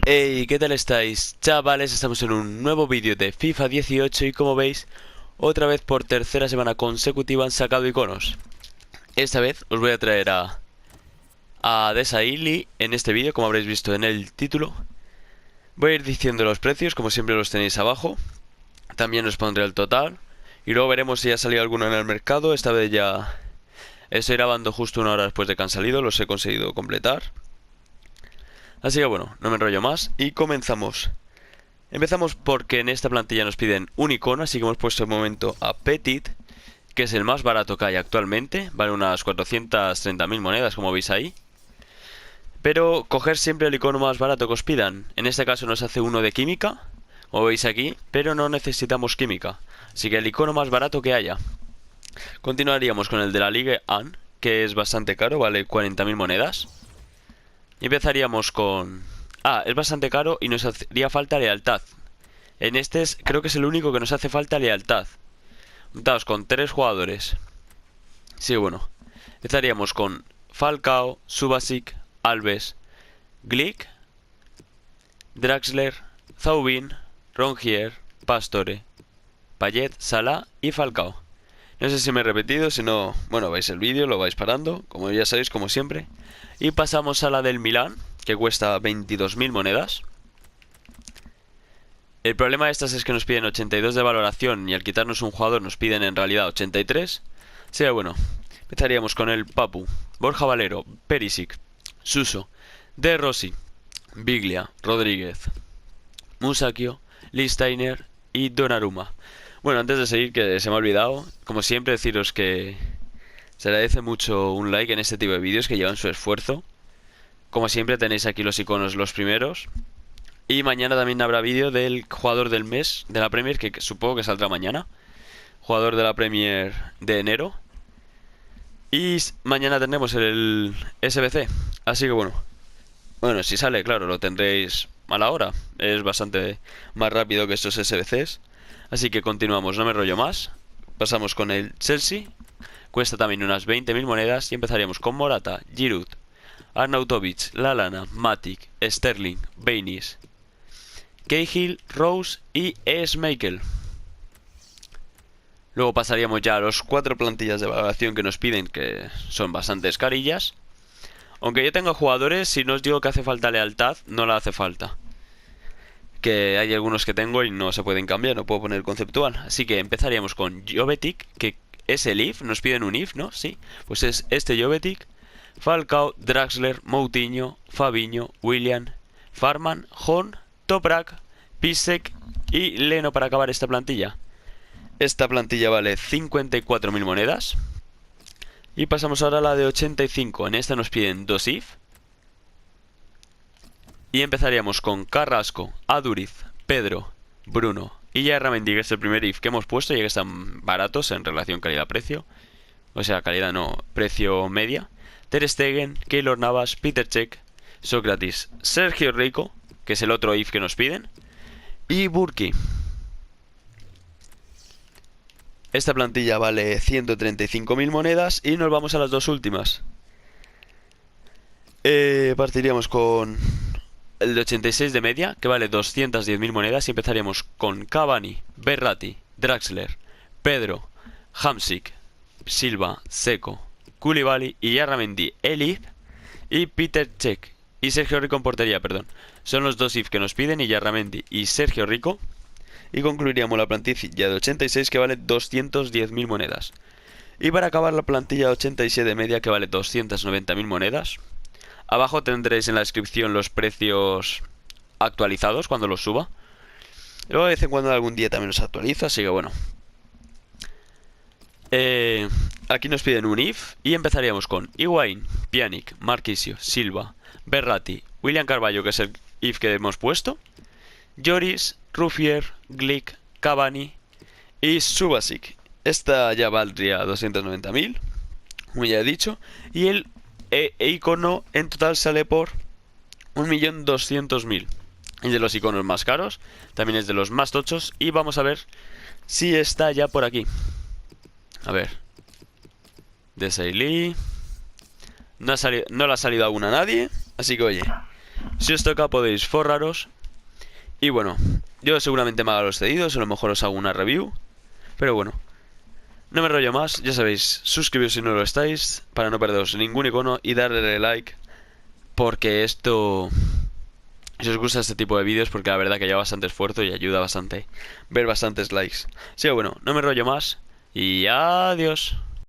Hey, ¿qué tal estáis, chavales? Estamos en un nuevo vídeo de FIFA 18 y como veis, otra vez por tercera semana consecutiva han sacado iconos. Esta vez os voy a traer a Desailly en este vídeo, como habréis visto en el título. Voy a ir diciendo los precios, como siempre los tenéis abajo. También os pondré el total. Y luego veremos si ha salido alguno en el mercado. Esta vez ya estoy grabando justo una hora después de que han salido, los he conseguido completar. Así que bueno, no me enrollo más y comenzamos. Empezamos porque en esta plantilla nos piden un icono, así que hemos puesto de momento a Petit, que es el más barato que hay actualmente. Vale unas 430.000 monedas, como veis ahí. Pero coger siempre el icono más barato que os pidan. En este caso nos hace uno de química, como veis aquí, pero no necesitamos química. Así que el icono más barato que haya. Continuaríamos con el de la Ligue 1, que es bastante caro, vale 40.000 monedas. Y empezaríamos con... es bastante caro y nos haría falta lealtad. En este creo que es el único que nos hace falta lealtad. Juntados con 3 jugadores. Sí, bueno. Empezaríamos con Falcao, Subasic, Alves, Glick, Draxler, Zaubin, Rongier, Pastore, Payet, Salah y Falcao. No sé si me he repetido, si no, bueno, veis el vídeo, lo vais parando, como ya sabéis, como siempre. Y pasamos a la del Milán, que cuesta 22.000 monedas. El problema de estas es que nos piden 82 de valoración y al quitarnos un jugador nos piden en realidad 83. Así que bueno, empezaríamos con el Papu, Borja Valero, Perisic, Suso, De Rossi, Biglia, Rodríguez, Musakio, Listainer y Donnarumma. Bueno, antes de seguir, que se me ha olvidado, como siempre deciros que se agradece mucho un like en este tipo de vídeos que llevan su esfuerzo. Como siempre tenéis aquí los iconos los primeros. Y mañana también habrá vídeo del jugador del mes de la Premier, que supongo que saldrá mañana. Jugador de la Premier de enero. Y mañana tendremos el SBC. Así que bueno, si sale, claro, lo tendréis a la hora. Es bastante más rápido que estos SBCs. Así que continuamos, no me rollo más. Pasamos con el Chelsea. Cuesta también unas 20.000 monedas. Y empezaríamos con Morata, Giroud, Arnautovic, Lallana, Matic, Sterling, Baines, Cahill, Rose y Schmeichel. Luego pasaríamos ya a los 4 plantillas de valoración que nos piden, que son bastantes carillas. Aunque yo tenga jugadores, si no os digo que hace falta lealtad, no la hace falta. Que hay algunos que tengo y no se pueden cambiar, no puedo poner conceptual. Así que empezaríamos con Jovetic, que es el IF, nos piden un IF, ¿no? Sí, pues es este Jovetic. Falcao, Draxler, Moutinho, Fabinho, Willian, Farman, Horn, Toprak, Pisek y Leno para acabar esta plantilla. Esta plantilla vale 54.000 monedas. Y pasamos ahora a la de 85. En esta nos piden 2 IF. Y empezaríamos con Carrasco, Aduriz, Pedro, Bruno y Yarramendi, que es el primer IF que hemos puesto, ya que están baratos en relación calidad-precio. O sea, calidad no, precio media. Ter Stegen, Keylor Navas, Peter Cech, Sócrates, Sergio Rico, que es el otro IF que nos piden, y Burki. Esta plantilla vale 135.000 monedas y nos vamos a las dos últimas. Partiríamos con el de 86 de media, que vale 210.000 monedas, y empezaríamos con Cavani, Berratti, Draxler, Pedro, Hamsik, Silva, Seco, Koulibaly y Yarramendi, el IF, y Peter Cech y Sergio Rico en portería, perdón. Son los dos IF que nos piden, y Yarramendi y Sergio Rico. Y concluiríamos la plantilla de 86, que vale 210.000 monedas. Y para acabar, la plantilla de 87 de media, que vale 290.000 monedas. Abajo tendréis en la descripción los precios actualizados cuando los suba. Luego de vez en cuando algún día también los actualizo, así que bueno. Aquí nos piden un IF y empezaríamos con Higuaín, Pjanic, Marquisio, Silva, Berratti, William Carvalho, que es el IF que hemos puesto, Lloris, Ruffier, Glick, Cavani y Subasic. Esta ya valdría 290.000, como ya he dicho, y el icono en total sale por 1.200.000. Es de los iconos más caros, también es de los más tochos, y vamos a ver si está ya por aquí. A ver, Desailly. No le ha salido aún a nadie, así que oye, Si os toca podéis forraros. Y bueno, yo seguramente me haga los cedidos, a lo mejor os hago una review. Pero bueno, no me rollo más, ya sabéis, suscribiros si no lo estáis, para no perderos ningún icono y darle like, porque esto, si os gusta este tipo de vídeos, porque la verdad que lleva bastante esfuerzo y ayuda bastante ver bastantes likes. Así que bueno, no me rollo más y adiós.